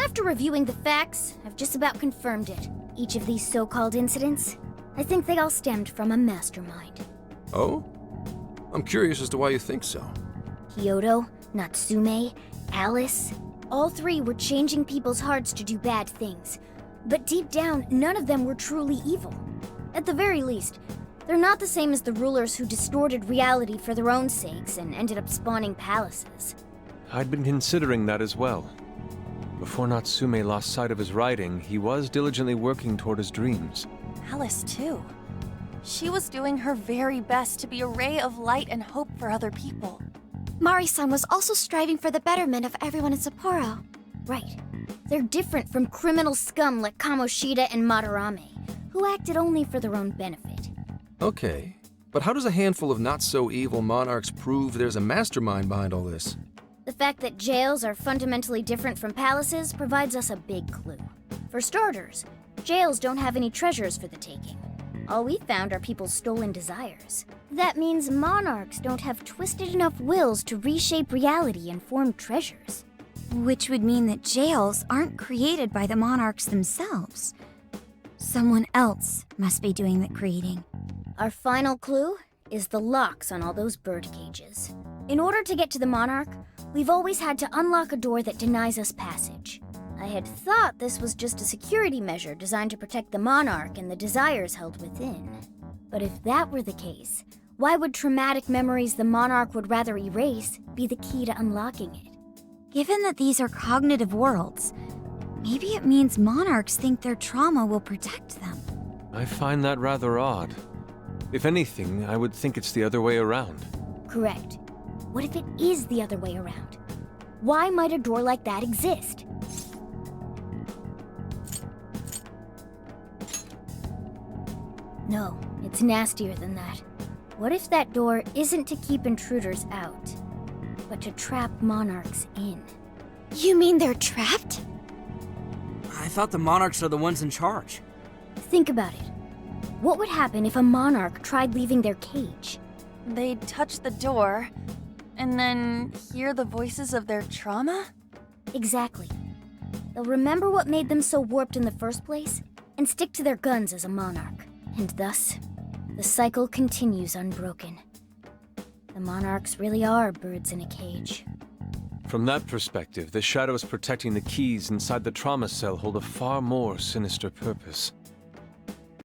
After reviewing the facts, I've just about confirmed it. Each of these so-called incidents, I think they all stemmed from a mastermind. Oh? I'm curious as to why you think so. Kyoto, Natsume, Alice, all three were changing people's hearts to do bad things. But deep down, none of them were truly evil. At the very least, they're not the same as the rulers who distorted reality for their own sakes and ended up spawning palaces. I'd been considering that as well. Before Natsume lost sight of his writing, he was diligently working toward his dreams. Alice, too. She was doing her very best to be a ray of light and hope for other people. Mari-san was also striving for the betterment of everyone in Sapporo. Right. They're different from criminal scum like Kamoshida and Madarame, who acted only for their own benefit. Okay, but how does a handful of not-so-evil monarchs prove there's a mastermind behind all this? The fact that jails are fundamentally different from palaces provides us a big clue. For starters, jails don't have any treasures for the taking. All we found are people's stolen desires. That means monarchs don't have twisted enough wills to reshape reality and form treasures. Which would mean that jails aren't created by the monarchs themselves. Someone else must be doing the creating. Our final clue is the locks on all those bird cages. In order to get to the monarch, we've always had to unlock a door that denies us passage. I had thought this was just a security measure designed to protect the monarch and the desires held within. But if that were the case, why would traumatic memories the monarch would rather erase be the key to unlocking it? Given that these are cognitive worlds, maybe it means monarchs think their trauma will protect them. I find that rather odd. If anything, I would think it's the other way around. Correct. What if it is the other way around? Why might a door like that exist? No, it's nastier than that. What if that door isn't to keep intruders out, but to trap monarchs in? You mean they're trapped? I thought the monarchs are the ones in charge. Think about it. What would happen if a monarch tried leaving their cage? They'd touch the door, and then hear the voices of their trauma? Exactly. They'll remember what made them so warped in the first place, and stick to their guns as a monarch. And thus, the cycle continues unbroken. The monarchs really are birds in a cage. From that perspective, the shadows protecting the keys inside the trauma cell hold a far more sinister purpose.